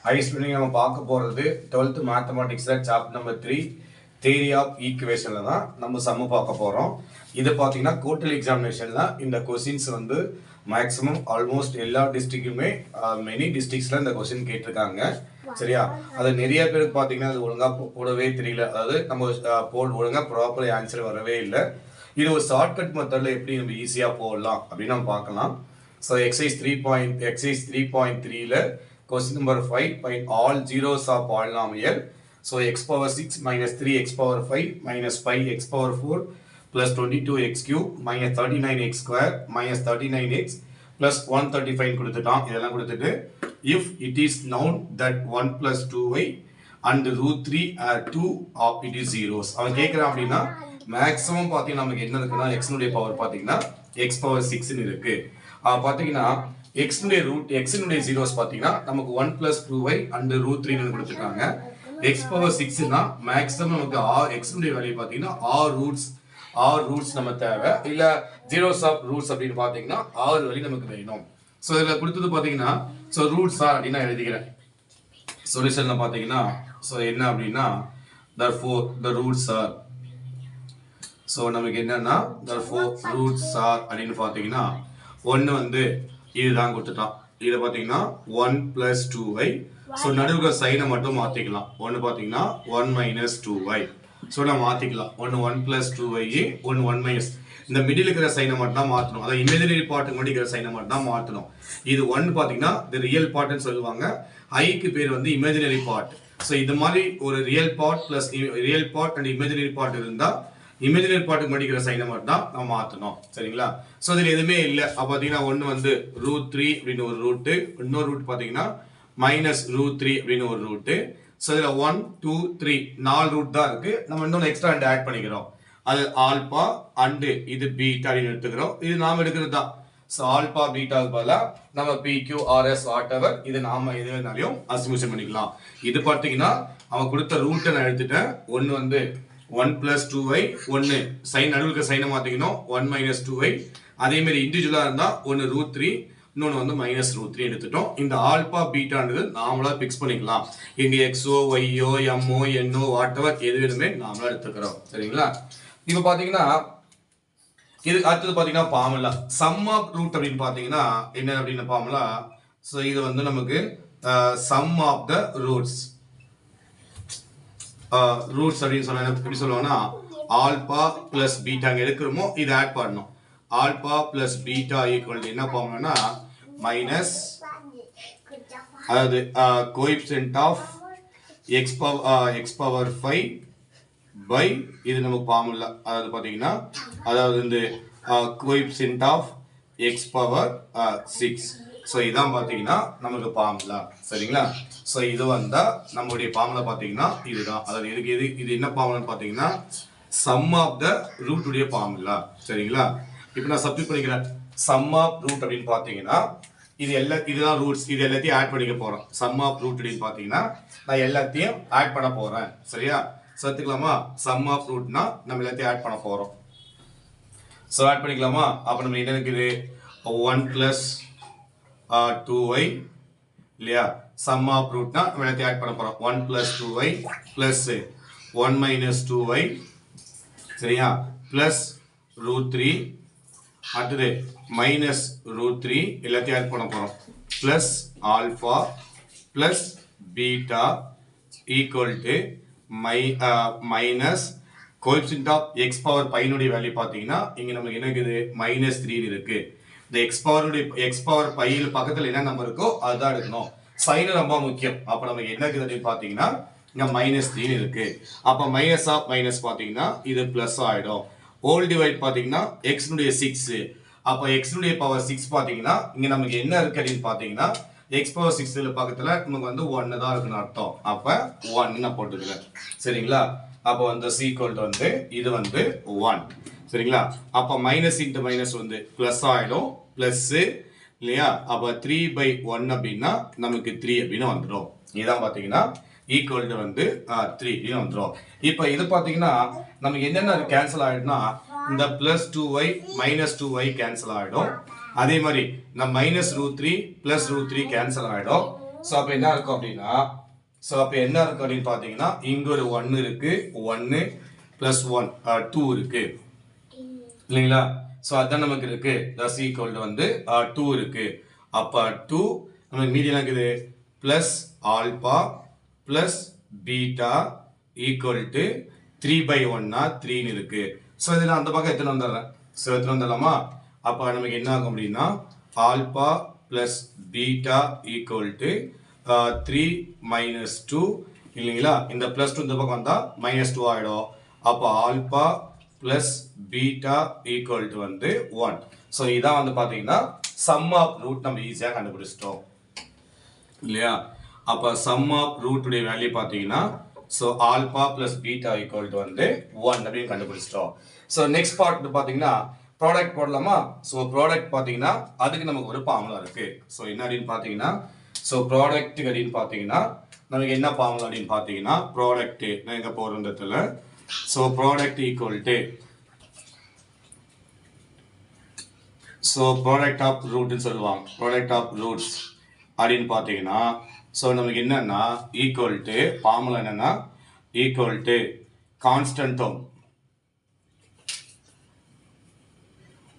High speeding நம்ம பார்க்க போகிறது 12th மேத்தமெட்டிக்ஸில் சாப்டர் நம்பர் 3 தியரி ஆஃப் ஈக்குவேஷனில் தான் நம்ம சம்மு பார்க்க போகிறோம். இது பார்த்தீங்கன்னா குவார்டர்லி எக்ஸாமினேஷனில் இந்த கொஸ்டின்ஸ் வந்து மேக்ஸிமம் ஆல்மோஸ்ட் எல்லா டிஸ்ட்ரிக்ட்டுமே மெனி டிஸ்ட்ரிக்ஸில் இந்த கொஸ்டின் கேட்டிருக்காங்க. சரியா, அது நிறைய பேருக்கு பார்த்தீங்கன்னா அது ஒழுங்காக போடவே தெரியல. அதாவது நம்ம ஒழுங்காக ப்ராப்பர் ஆன்சர் வரவே இல்லை. இது ஒரு ஷார்ட்கட் மெத்தடில் எப்படி நம்ம ஈஸியாக போடலாம் அப்படின்னு நம்ம பார்க்கலாம். ஸோ எக்ஸசைஸ் 3.3ல question number 5, find all zeros of polynomial. So x power 6 minus 3x power 5 minus 5x power 4 plus 22x cube minus 39x square minus 39x plus 135 கொடுத்துட்டான். இதெல்லாம் கொடுத்துட்டு if it is known that 1 plus 2y and root 3 are 2 of it is zeros. அவன் கேட்குறான் அப்படின்னா maximum பார்த்தீங்கன்னா நமக்கு என்ன இருக்குன்னா எக்ஸ்னுடைய பவர் பார்த்தீங்கன்னா x power 6 இருக்கு. பார்த்தீங்கன்னா எக்ஸ்னுடைய ரூட் எக்ஸ்னுடைய ஜீரோஸ் பார்த்தீங்கன்னா நமக்கு 1 plus 2y and root 3 கொடுத்துருக்காங்க. x power 6னா மேக்ஸிமம் நமக்கு எக்ஸ்னுடைய வேல்யூ பார்த்தீங்கன்னா ஆர் ரூட்ஸ் நம்ம தேவை, இல்ல ஜீரோஸ் ஆஃப் ரூட்ஸ் அப்படின்னு பார்த்தீங்கன்னா 6 வேல்யூ நமக்கு வேணும். ஸோ இதில் கொடுத்தது பார்த்தீங்கன்னா ஸோ ரூட்ஸ் ஆர் அப்படின்னு நான் எழுதிக்கிறேன். சொல்யூஷன்ல பார்த்தீங்கன்னா ஸோ என்ன அப்படின்னா therefore the roots are. So நமக்கு என்னன்னா therefore roots are அப்படின்னு பார்த்தீங்கன்னா ஒன்று வந்து இதுதான் கொடுத்துட்டான். இதை பார்த்தீங்கன்னா 1 plus 2y. ஸோ நடுவுற சைனை மட்டும் மாற்றிக்கலாம். ஒன்று பார்த்தீங்கன்னா 1 minus 2y. ஸோ நான் மாற்றிக்கலாம். ஒன்று 1 plus 2y, ஒன்று 1 minus. இந்த மிடில் இருக்கிற சைனை மட்டும் தான் மாற்றணும். அதாவது இமேஜினரி பார்ட்டுக்கு மட்டும் இருக்கிற சைனை மட்டும் தான் மாற்றணும். இது 1 பார்த்தீங்கன்னா இது ரியல் பார்ட்னு சொல்லுவாங்க. ஐக்கு பேர் வந்து இமேஜினரி பார்ட். ஸோ இது மாதிரி ஒரு real part plus real part and imaginary part இருந்தால் இமேஜினரி பார்ட்டுக்கு மடிக்கிற சைனை மட்டும் தான் நம்ம மாற்றணும். சரிங்களா? ஸோ இதில் எதுவுமே இல்லை. அப்போ பார்த்தீங்கன்னா ஒன்று வந்து √3 அப்படின்னு ஒரு ரூட்டு, இன்னொரு ரூட் பார்த்தீங்கன்னா -√3 அப்படின்னு ஒரு ரூட்டு. ஸோ இதில் 1 2 3 4 ரூட் தான் இருக்கு. நம்ம இன்னொன்று எக்ஸ்ட்ரா ரெண்டு ஆட் பண்ணிக்கிறோம். அது ஆல்பா அண்டு இது பீட்டா அப்படின்னு எடுத்துக்கிறோம். இது நாம எடுக்கிறது தான். ஸோ ஆல்பா பீட்டாவுக்கு பதிலாக நம்ம PQRS வாட் எவர் இது நாம எது வேணாலையும் அசிமியூஷன் பண்ணிக்கலாம். இது பார்த்தீங்கன்னா அவன் கொடுத்த ரூட்டை நான் எடுத்துட்டேன். ஒன்று வந்து 1 plus 2y, ஒன்று சைன் நடுவுக்கு சைனை மாற்றிக்கணும் 1 minus 2y. அதே மாதிரி இண்டிவிஜுவலாக இருந்தால் ஒன்று √3, இன்னொன்று வந்து -√3 எடுத்துட்டோம். இந்த ஆல்பா பீட்டான்றது நாமளாக ஃபிக்ஸ் பண்ணிக்கலாம். இங்கே எக்ஸோ ஒய்யோ எம்ஓ என்னோ வாட் எவர் எது வேணுமே நாமளாக எடுத்துக்கிறோம். சரிங்களா? இப்போ பார்த்தீங்கன்னா இது அடுத்தது பார்த்தீங்கன்னா ஃபார்முலா சம் ஆஃப் ரூட் அப்படின்னு பார்த்தீங்கன்னா என்ன அப்படின்னு ஃபார்முலா. ஸோ இது வந்து நமக்கு sum of the roots roots அப்படின்னு சொன்னா எப்படி சொல்லுவாங்கன்னா ஆல்பா பிளஸ் பீட்டா எடுக்கிறோமோ இதை ஆட் பண்ணணும். ஆல்பா பிளஸ் பீட்டா ஈக்குவல் என்ன ஃபார்முலானா மைனஸ் அதாவது coefficient of x power 5 by இது நமக்கு ஃபார்முலா. அதாவது பார்த்தீங்கன்னா அதாவது இந்த coefficient of x power 6. So இதான் பார்த்தீங்கன்னா நமக்கு ஃபார்முலா. சரிங்களா? ஸோ இது வந்தால் நம்மளுடைய ஃபார்முலா பார்த்தீங்கன்னா இதுதான். அதாவது இது என்ன ஃபார்முலான்னு பார்த்தீங்கன்னா சம் ஆஃப் த ரூட்டுடைய ஃபார்முலா. சரிங்களா? இப்போ நான் சப்ஸ்டிட் பண்ணிக்கிறேன். சம் ஆஃப் ரூட் அப்படின்னு பார்த்தீங்கன்னா இதுதான் ரூட்ஸ். இது எல்லாத்தையும் ஆட் பண்ணிக்க போகிறோம். சம் ஆஃப் ரூட் அப்படின்னு பார்த்தீங்கன்னா நான் எல்லாத்தையும் ஆட் பண்ண போகிறேன். சரியா? சேர்த்துக்கலாமா? சம் ஆஃப் ரூட்னா நம்ம எல்லாத்தையும் ஆட் பண்ண போகிறோம். ஸோ ஆட் பண்ணிக்கலாமா? அப்போ நம்ம என்ன இருக்குது 1 plus 2y இல்லையா? சம் ஆஃப் ரூட்னா நம்ம எல்லாத்தையும் ஆட் பண்ண போறோம். 1 plus 2y plus 1 minus 2y சரியா? பிளஸ் √3 அடுத்தது -√3 எல்லாத்தையும் ஆட் பண்ண போறோம். Plus alpha plus beta equal to minus coefficient of x power 5 value பார்த்தீங்கன்னா இங்க நமக்கு என்ன இருக்குது -3 இருக்கு. இந்த x பவர் 5 பக்கத்தில் என்ன நம்பர் இருக்கோ அதுதான் எடுக்கணும். சைன் ரொம்ப முக்கியம். அப்போ நமக்கு என்ன இருக்குது அப்படின்னு பார்த்தீங்கன்னா இங்க -3 இருக்கு. அப்போ மைனஸ் ஆஃப் மைனஸ் பார்த்தீங்கன்னா இது பிளஸ் ஆயிடும். ஹோல் டிவைட் பார்த்தீங்கன்னா x 6. அப்போ x பவர் 6 பார்த்தீங்கன்னா இங்க நமக்கு என்ன இருக்கு அப்படின்னு பார்த்தீங்கன்னா x பவர் 6 பக்கத்தில் நமக்கு வந்து 1 தான் இருக்குன்னு அர்த்தம். அப்போ 1 நான் போட்டுக்கிறேன். சரிங்களா? அப்போ வந்து சீக்வல் வந்து இது வந்து 1. சரிங்களா? அப்போ மைனஸ் இன்ட்டு மைனஸ் வந்து பிளஸ் ஆயிடும். பிளஸ் இல்லையா? அப்போ 3/1 அப்படின்னா நமக்கு 3 அப்படின்னு வந்துடும். இதான் பார்த்தீங்கன்னா ஈக்குவல் டு வந்து 3 அப்படின்னு வந்துடும். இப்போ இது பார்த்தீங்கன்னா நமக்கு என்னென்ன கேன்சல் ஆகிடும்னா இந்த plus 2y minus 2y cancel ஆகிடும். அதே மாதிரி இந்த -√3 +√3 கேன்சல் ஆகிடும். ஸோ அப்போ என்ன இருக்கும் அப்படின்னா பார்த்தீங்கன்னா இங்கே ஒரு 1 இருக்கு 1 + 1 2 இருக்கு இல்லைங்களா. ஸோ அதான் நமக்கு இருக்கு தஸ் ஈக்குவல் டு வந்து 2 இருக்கு. அப்போ 2 நமக்கு மீதி என்ன இருக்குது plus alpha plus beta equal to 3/1 3ன்னு இருக்கு. ஸோ இதில் அந்த பக்கம் எத்தனை வந்துடுறேன். ஸோ எத்தனை வந்துடலாமா. அப்போ நமக்கு என்ன ஆகும் அப்படின்னா alpha plus beta equal to 3 - 2 இல்லைங்களா. இந்த ப்ளஸ் 2 இந்த பக்கம் வந்தால் -2 ஆகிடும். அப்போ alpha plus beta equal to வந்து 1. ஸோ இதான் வந்து பார்த்தீங்கன்னா சம் ஆஃப் ரூட் நம்ம ஈஸியாக கண்டுபிடிச்சிட்டோம் இல்லையா. அப்போ சம் ஆஃப் ரூட்டுடைய வேல்யூ பார்த்தீங்கன்னா so alpha plus beta equal to வந்து 1 அப்படின்னு கண்டுபிடிச்சிட்டோம். ஸோ நெக்ஸ்ட் பார்ட் பார்த்தீங்கன்னா ப்ராடக்ட் போடலாமா. ஸோ ப்ராடக்ட் பார்த்தீங்கன்னா அதுக்கு நமக்கு ஒரு ஃபார்முலா இருக்கு. ஸோ என்ன அப்படின்னு பார்த்தீங்கன்னா ஸோ ப்ராடக்ட் அப்படின்னு பார்த்தீங்கன்னா நமக்கு என்ன ஃபார்முலா அப்படின்னு பார்த்தீங்கன்னா ப்ராடக்ட் நான் எங்கே போகிறதுல so product equal to so product of ரூட்னு சொல்லுவாங்க. ப்ராடக்ட் ஆஃப் ரூட்ஸ் அப்படின்னு பார்த்தீங்கன்னா ஸோ நமக்கு என்னன்னா ஈக்குவல் டு ஃபார்முலா என்னன்னா equal to constant term.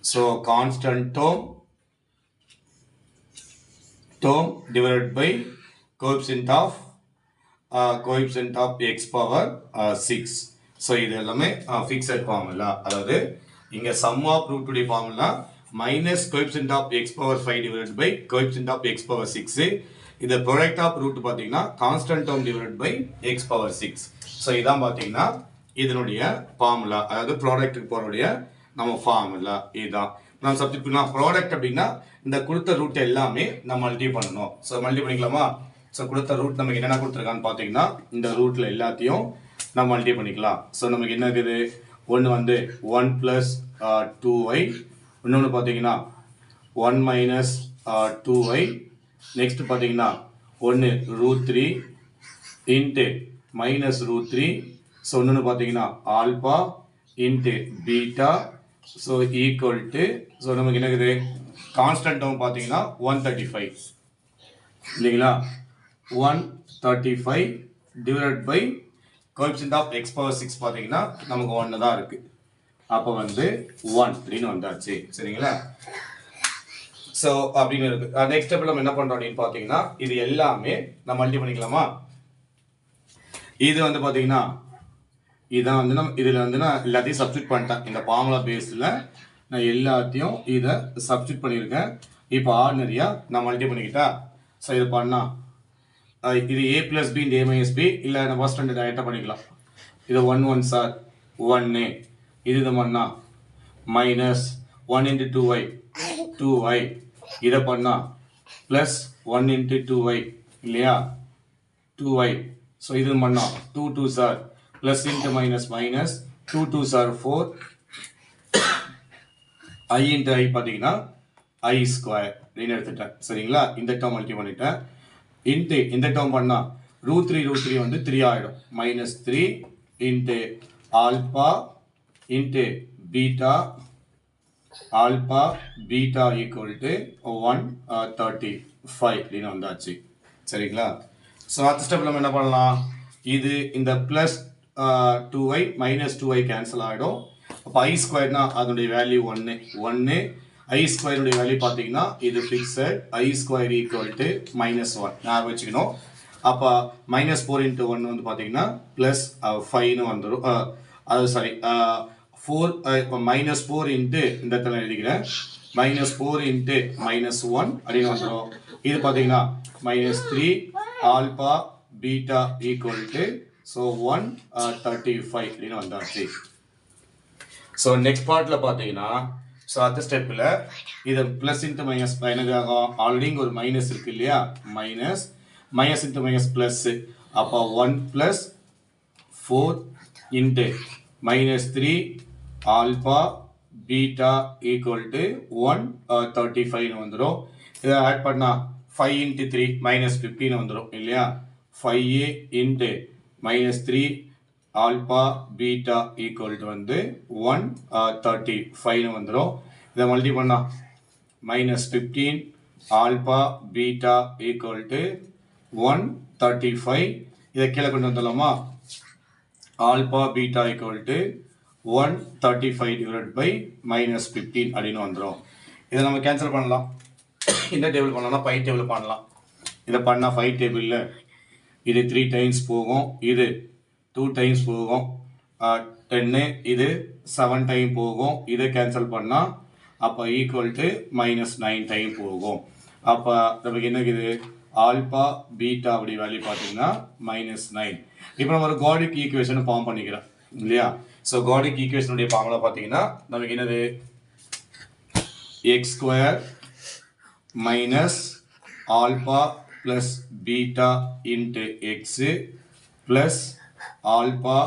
So constant term divided by coefficient of x power 6. So இது எல்லாமே ஃபிக்ஸட் ஃபார்முலா. அதாவது இங்கே சம் ஆஃப் ரூட் உடைய formula minus coefficient of x power 5 divide by coefficient of x power 6. இது product of root பார்த்தீங்கன்னா constant term divide by x power 6. So இதான் பார்த்தீங்கன்னா இதனுடைய ஃபார்முலா. அதாவது ப்ராடக்ட்டுக்கு போகிறோடைய நம்ம ஃபார்முலா இதுதான். நம்ம சப்ஜெக்ட் பண்ணலாம் ப்ராடக்ட் அப்படின்னா இந்த கொடுத்த ரூட் எல்லாமே நம்ம மல்டி பண்ணணும். ஸோ மல்டி பண்ணிக்கலாமா. ஸோ கொடுத்த ரூட் நமக்கு என்னென்ன கொடுத்துருக்கான்னு பார்த்தீங்கன்னா இந்த ரூட்டில் எல்லாத்தையும் நம்ம மல்டி பண்ணிக்கலாம். ஸோ நமக்கு என்ன இருக்குது ஒன்று வந்து 1 + 2y, இன்னொன்று பார்த்தீங்கன்னா 1 - 2y, நெக்ஸ்ட் பார்த்தீங்கன்னா ஒன்று √3 இன்ட்டு -√3. ஸோ இன்னொன்று பார்த்தீங்கன்னா alpha into beta so equal to so நமக்கு என்ன இருக்குது கான்ஸ்டன்ட் டேர்ம் பார்த்தீங்கன்னா 135 இல்லைங்களா. 135 divide by coefficient of x power 6 பார்த்தீங்கன்னா நமக்கு 1 தான் இருக்கு. அப்போ வந்து 1 அப்படின்னு வந்தாச்சு சரிங்களா. ஸோ அப்படின்னு இருக்கு. நெக்ஸ்ட் ஸ்டெப்ல நம்ம என்ன பண்றோம் அப்படின்னு பார்த்தீங்கன்னா இது எல்லாமே நம்ம மல்டி பண்ணிக்கலாமா. இது வந்து பார்த்தீங்கன்னா இதான் வந்து நம்ம இதில் வந்து நான் எல்லாத்தையும் சப்ஸ்டியூட் பண்ணிட்டேன். இந்த ஃபார்முலா பேஸில் நான் எல்லாத்தையும் இதை சப்ஸ்டியூட் பண்ணியிருக்கேன். இப்போ ஆர்டினரியாக நான் மல்டி பண்ணிக்கிட்டா. ஸோ இது பண்ணால் இது a + b into a - b இல்லை நம்ம ஃபர்ஸ்ட் ரெண்டு டைரெக்டாக பண்ணிக்கலாம். இது 1 1 சார் 1 இது பண்ணால் -1 × 2y 2y இதை பண்ணால் +1 × 2y இல்லையா 2y. ஸோ இது பண்ணால் 2 2 sir plus into minus minus 2 2 sir 4 i into i பார்த்தீங்கன்னா i² அப்படின்னு எடுத்துட்டேன் சரிங்களா. இந்த டேர்ம் மல்டி பண்ணிட்டேன். இன்ட்டு இந்த டேர்ம் பண்ணால் √3 வந்து 3 ஆகிடும். -3 into alpha into beta alpha beta equal to 135 அப்படின்னு வந்தாச்சு சரிங்களா. ஸோ அடுத்த ஸ்டெப் நம்ம என்ன பண்ணலாம். இது இந்த ப்ளஸ் 2y -2y கேன்சல் ஆகிடும். அப்போ i² அதனுடைய வேல்யூ 1 i² உடைய வேல்யூ பார்த்தீங்கன்னா இது ஃபிக்ஸட் i² ஈக்குவல் டு -1 நான் வச்சுக்கணும். அப்போ -4 × 1 வந்து பார்த்தீங்கன்னா +5ன்னு வந்துடும். அது சாரி 4 இப்போ -4 இன்ட்டு இந்த இடத்துல எழுதிக்கிறேன் -4 இன்ட்டு -1 அப்படின்னு வந்துடும். இது பார்த்தீங்கன்னா -3 alpha beta equal to so 135 அப்படின்னு வந்தாச்சு. ஸோ நெக்ஸ்ட் பார்ட்டில் பார்த்தீங்கன்னா ஸோ அடுத்த ஸ்டெப்பில் இது ப்ளஸ் இன்ட்டு மைனஸ் எனக்கு ஆல்ரெடி இங்கே ஒரு மைனஸ் இருக்குது இல்லையா மைனஸ் இன்ட்டு மைனஸ் ப்ளஸ்ஸு. அப்போ 1 + 4 into -3 alpha beta equal to 135 வந்துடும். இதை ஆட் பண்ணால் 5 × 3 -15 வந்துடும் இல்லையா 5a into -3 alpha beta equal to வந்து 135 வந்துடும். இதை மல்டி பண்ணால் -15 ஆல்பா பீட்டா ஈக்குவல் டு 135. இதை கீழே கொண்டு வந்துடலாமா? Alpha beta equal to 135 divide by -15 அப்படின்னு வந்துடும். இதை நம்ம கேன்சல் பண்ணலாம். இந்த டேபிள் பண்ணலாம்னா 5 டேபிள் பண்ணலாம். இதை பண்ணால் 5 டேபிளில் இது 3 டைம்ஸ் போகும், இது 2 டைம்ஸ் போகும், 10 இது 7 டைம் போகும். இதை கேன்சல் பண்ணால் அப்போ ஈக்குவல் டு -9 டைம் போகும். அப்போ நமக்கு என்ன இருக்குது? ஆல்பா பீட்டா அப்படி வேல்யூ பார்த்தீங்கன்னா -9. இப்போ நம்ம ஒரு குவாட்ரிக் ஈக்குவேஷன் ஃபார்ம் பண்ணிக்கிறோம் இல்லையா? ஸோ குவாட்ரிக் ஈக்குவேஷனுடைய ஃபார்முலா பார்த்தீங்கன்னா நமக்கு என்னது? x square minus alpha plus beta into x plus alpha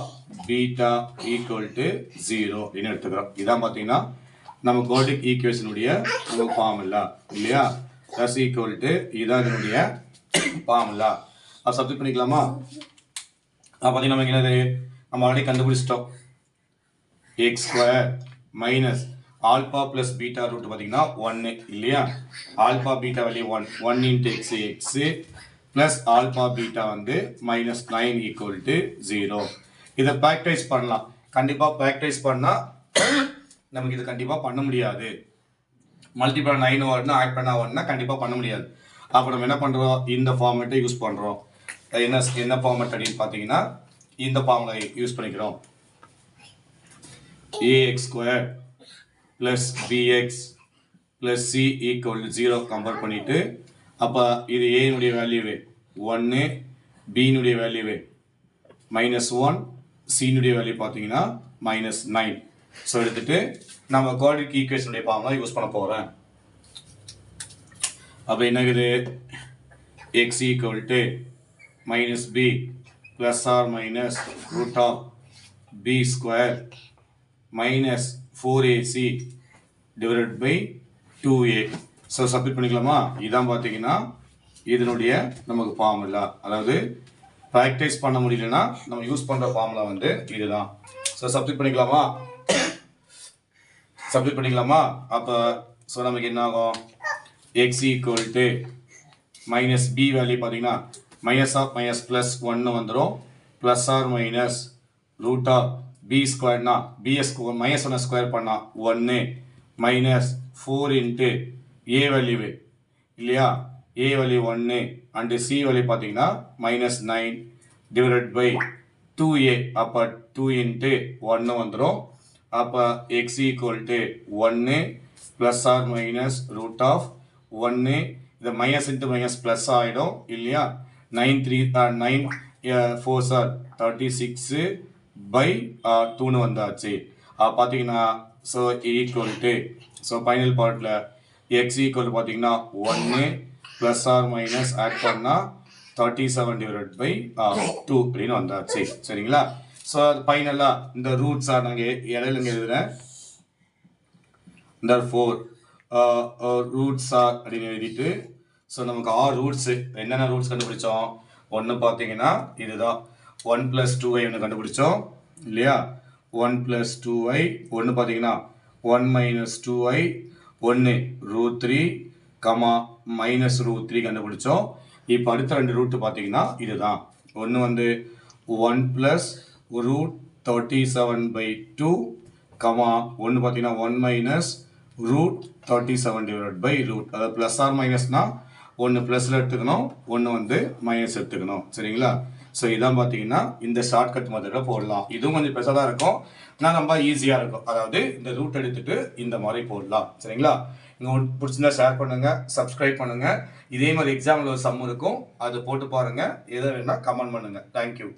beta equal to 0 அப்படின்னு எடுத்துக்கிறோம். இதான் பார்த்தீங்கன்னா நம்ம குவாட்ரிக் ஈக்குவேஷனுடைய நம்ம ஃபார்முலா இல்லையா? ப்ளஸ் ஈக்குவல் டு இதான் இதனுடைய ஃபார்முலா. அதை சப்ஸ்டிட் பண்ணிக்கலாமா? பார்த்தீங்கன்னா நமக்கு என்னது? நம்ம ஆல்ரெடி கண்டுபிடிச்சிட்டோம். X square minus alpha plus beta root பார்த்தீங்கன்னா 1 இல்லையா? Alpha beta value 1 into x x plus alpha beta வந்து -9 ஈக்குவல் டு 0. இதை ஃபேக்டரைஸ் பண்ணலாம். கண்டிப்பாக ஃபேக்டரைஸ் பண்ணால் நமக்கு இது கண்டிப்பாக பண்ண முடியாது. மல்டிபிள் 9 வரும்னா ஆட் பண்ண வரும்னா கண்டிப்பாக பண்ண முடியாது. அப்போ நம்ம என்ன பண்ணுறோம்? இந்த ஃபார்மேட்டை யூஸ் பண்ணுறோம். என்ன ஃபார்மேட் அப்படின்னு பார்த்தீங்கன்னா இந்த ஃபார்முலா யூஸ் பண்ணிக்கிறோம். ax square plus bx plus c equal to 0 compare பண்ணிவிட்டு அப்போ இது ஏனுடைய வேல்யூவே 1, பினுடைய வேல்யூவே -1, சினுடைய வேல்யூ பார்த்தீங்கன்னா -9. ஸோ எடுத்துட்டு நம்ம குவாட்ரிக் ஈக்குவேஷனுடைய ஃபார்முலா யூஸ் பண்ண போகிறேன். அப்போ என்னது? X equal to -b plus or minus root of b square minus 4ac divided by 2a. So substitute பண்ணிக்கலாமா? இதான் பார்த்தீங்கன்னா இதனுடைய நமக்கு ஃபார்முலா. அதாவது ப்ராக்டிஸ் பண்ண முடியலன்னா நம்ம யூஸ் பண்ணுற ஃபார்முலா வந்து இதுதான். ஸோ சப்ஸ்டிட் பண்ணிக்கலாமா? சப்ஸ்டிட் பண்ணிக்கலாமா? அப்போ ஸோ நமக்கு என்ன ஆகும்? X equal to minus b value பார்த்தீங்கன்னா மைனஸ் ஆஃப் மைனஸ் ப்ளஸ் 1 வந்துடும். Plus or minus root of b ஸ்கொயர்னா bs -1 ஸ்கொயர் பண்ணா 1 மைனஸ் 4 இன்ட்டு a வேல்யூ இல்லையா? a value 1 and c value பார்த்தீங்கன்னா -9 டிவைடட் பை 2a. அப்போ 2 இன்ட்டு 1 வந்துடும். அப்போ x equal to 1 plus or minus root of 1. இது minus into minus plus ஆகிடும் இல்லையா? 9 4 சார் 36 பை 2ன்னு வந்தாச்சு. பார்த்தீங்கன்னா so equal to so final பார்ட்டில் எக்ஸ் ஈக்குவல் பார்த்தீங்கன்னா 1 ப்ளஸ் ஆர் மைனஸ் ஆட் பண்ணால் 37 டிவைட் பை 2 அப்படின்னு வந்தாச்சு. சரிங்களா? ஸோ அது ஃபைனலாக இந்த ரூட்ஸ் ஆர் நாங்கள் இடையில இங்கே எழுதுகிறேன். இந்த 4 ரூட்ஸ் ஆர் அப்படின்னு எழுதிட்டு ஸோ நமக்கு 6 ரூட்ஸு என்னென்ன ரூட்ஸ் கண்டுபிடிச்சோம்? ஒன்று பார்த்தீங்கன்னா இதுதான் 1 + 2i ஒன்று கண்டுபிடிச்சோம் இல்லையா? 1 + 2i ஒன்று பார்த்தீங்கன்னா 1 - 2i 1 √3 -√3 கண்டுபிடிச்சோம். இப்போ அடுத்த 2 ரூட் பார்த்தீங்கன்னா இதுதான். ஒன்று வந்து 1 + √37/2 ஒன்று பார்த்தீங்கன்னா 1 - √37/√. அதாவது ப்ளஸ் ஆர் மைனஸ்னா ஒன்று ப்ளஸில் எடுத்துக்கணும், ஒன்று வந்து மைனஸ் எடுத்துக்கணும். சரிங்களா? ஸோ இதான் பார்த்தீங்கன்னா இந்த ஷார்ட்கட் மெத்தடில் போடலாம். இதுவும் கொஞ்சம் பெருசாக இருக்கும், ஆனால் ரொம்ப ஈஸியாக இருக்கும். அதாவது இந்த ரூட் எடுத்துட்டு இந்த மாதிரி போடலாம். சரிங்களா? உங்களுக்கு பிடிச்சிருந்தா ஷேர் பண்ணுங்கள், சப்ஸ்கிரைப் பண்ணுங்கள். இதே மாதிரி எக்ஸாமில் ஒரு சம் இருக்கும், அது போட்டு பாருங்கள். எதை வேணால் கமெண்ட் பண்ணுங்கள். தேங்க்யூ.